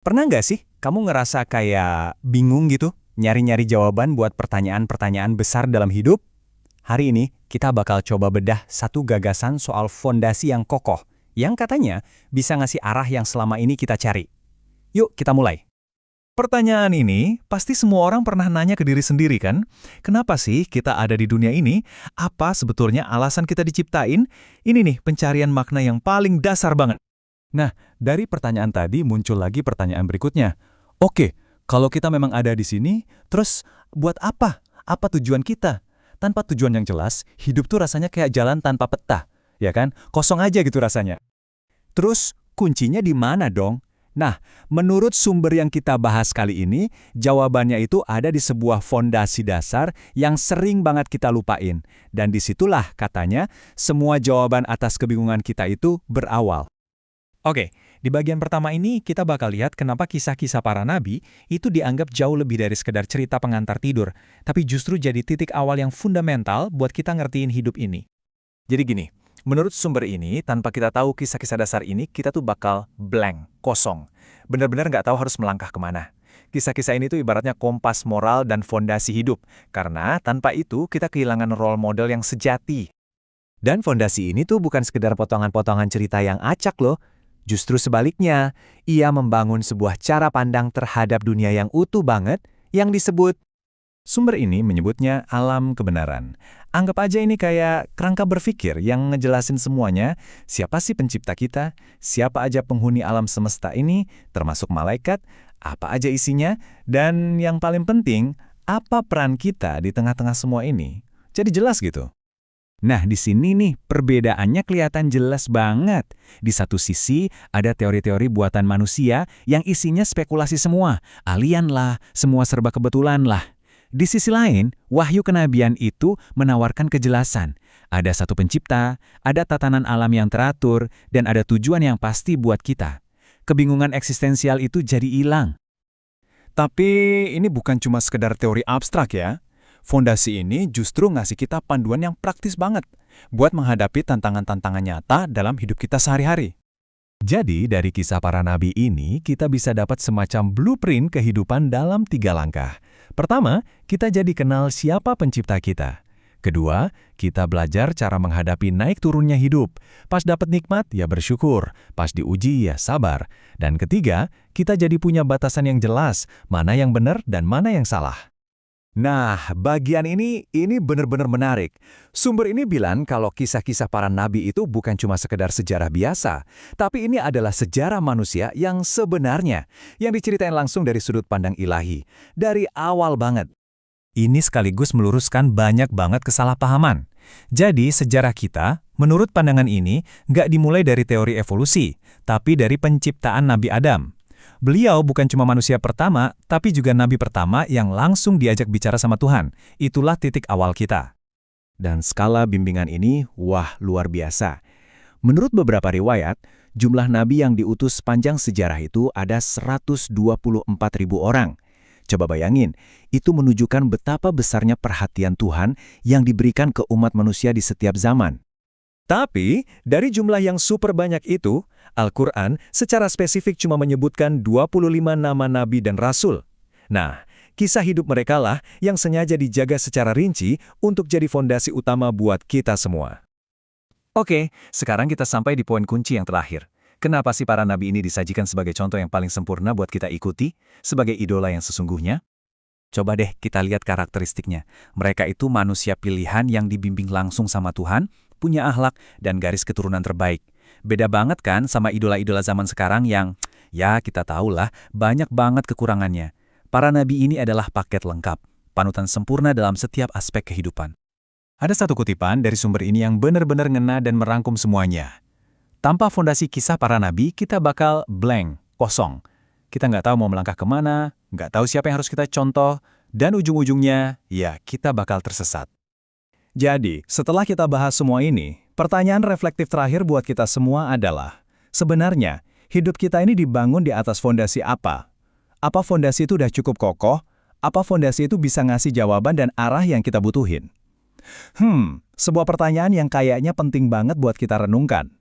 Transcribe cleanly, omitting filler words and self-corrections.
Pernah nggak sih kamu ngerasa kayak bingung gitu, nyari-nyari jawaban buat pertanyaan-pertanyaan besar dalam hidup? Hari ini kita bakal coba bedah satu gagasan soal fondasi yang kokoh, yang katanya bisa ngasih arah yang selama ini kita cari. Yuk kita mulai. Pertanyaan ini pasti semua orang pernah nanya ke diri sendiri kan? Kenapa sih kita ada di dunia ini? Apa sebetulnya alasan kita diciptain? Ini nih pencarian makna yang paling dasar banget. Nah, dari pertanyaan tadi muncul lagi pertanyaan berikutnya. Oke, kalau kita memang ada di sini, terus buat apa? Apa tujuan kita? Tanpa tujuan yang jelas, hidup tuh rasanya kayak jalan tanpa peta. Ya kan? Kosong aja gitu rasanya. Terus kuncinya di mana dong? Nah, menurut sumber yang kita bahas kali ini, jawabannya itu ada di sebuah fondasi dasar yang sering banget kita lupain. Dan disitulah katanya semua jawaban atas kebingungan kita itu berawal. Oke, di bagian pertama ini kita bakal lihat kenapa kisah-kisah para nabi itu dianggap jauh lebih dari sekedar cerita pengantar tidur, tapi justru jadi titik awal yang fundamental buat kita ngertiin hidup ini. Jadi gini, menurut sumber ini, tanpa kita tahu kisah-kisah dasar ini, kita tuh bakal blank, kosong. Benar-benar nggak tahu harus melangkah kemana. Kisah-kisah ini tuh ibaratnya kompas moral dan fondasi hidup, karena tanpa itu kita kehilangan role model yang sejati. Dan fondasi ini tuh bukan sekedar potongan-potongan cerita yang acak loh. Justru sebaliknya, ia membangun sebuah cara pandang terhadap dunia yang utuh banget yang disebut. Sumber ini menyebutnya alam kebenaran. Anggap aja ini kayak kerangka berpikir yang ngejelasin semuanya, siapa sih pencipta kita, siapa aja penghuni alam semesta ini, termasuk malaikat, apa aja isinya, dan yang paling penting, apa peran kita di tengah-tengah semua ini. Jadi jelas gitu. Nah, di sini nih perbedaannya kelihatan jelas banget. Di satu sisi ada teori-teori buatan manusia yang isinya spekulasi semua, alien lah, semua serba kebetulan lah. Di sisi lain, wahyu kenabian itu menawarkan kejelasan. Ada satu pencipta, ada tatanan alam yang teratur, dan ada tujuan yang pasti buat kita. Kebingungan eksistensial itu jadi hilang. Tapi ini bukan cuma sekedar teori abstrak ya. Fondasi ini justru ngasih kita panduan yang praktis banget buat menghadapi tantangan-tantangan nyata dalam hidup kita sehari-hari. Jadi, dari kisah para nabi ini, kita bisa dapat semacam blueprint kehidupan dalam 3 langkah. Pertama, kita jadi kenal siapa pencipta kita. Kedua, kita belajar cara menghadapi naik turunnya hidup. Pas dapat nikmat, ya bersyukur. Pas diuji, ya sabar. Dan ketiga, kita jadi punya batasan yang jelas, mana yang benar dan mana yang salah. Nah, bagian ini benar-benar menarik. Sumber ini bilang kalau kisah-kisah para nabi itu bukan cuma sekedar sejarah biasa, tapi ini adalah sejarah manusia yang sebenarnya, yang diceritain langsung dari sudut pandang ilahi, dari awal banget. Ini sekaligus meluruskan banyak banget kesalahpahaman. Jadi, sejarah kita, menurut pandangan ini, nggak dimulai dari teori evolusi, tapi dari penciptaan Nabi Adam. Beliau bukan cuma manusia pertama, tapi juga nabi pertama yang langsung diajak bicara sama Tuhan. Itulah titik awal kita. Dan skala bimbingan ini, wah luar biasa. Menurut beberapa riwayat, jumlah nabi yang diutus sepanjang sejarah itu ada 124.000 orang. Coba bayangin, itu menunjukkan betapa besarnya perhatian Tuhan yang diberikan ke umat manusia di setiap zaman. Tapi, dari jumlah yang super banyak itu, Al-Quran secara spesifik cuma menyebutkan 25 nama nabi dan rasul. Nah, kisah hidup mereka lah yang sengaja dijaga secara rinci untuk jadi fondasi utama buat kita semua. Oke, sekarang kita sampai di poin kunci yang terakhir. Kenapa sih para nabi ini disajikan sebagai contoh yang paling sempurna buat kita ikuti, sebagai idola yang sesungguhnya? Coba deh kita lihat karakteristiknya. Mereka itu manusia pilihan yang dibimbing langsung sama Tuhan, punya akhlak dan garis keturunan terbaik. Beda banget kan sama idola-idola zaman sekarang yang, ya kita tahulah, banyak banget kekurangannya. Para nabi ini adalah paket lengkap, panutan sempurna dalam setiap aspek kehidupan. Ada satu kutipan dari sumber ini yang benar-benar ngena dan merangkum semuanya. Tanpa fondasi kisah para nabi, kita bakal blank, kosong. Kita nggak tahu mau melangkah kemana, nggak tahu siapa yang harus kita contoh, dan ujung-ujungnya, ya kita bakal tersesat. Jadi, setelah kita bahas semua ini, pertanyaan reflektif terakhir buat kita semua adalah, sebenarnya, hidup kita ini dibangun di atas fondasi apa? Apa fondasi itu udah cukup kokoh? Apa fondasi itu bisa ngasih jawaban dan arah yang kita butuhin? Sebuah pertanyaan yang kayaknya penting banget buat kita renungkan.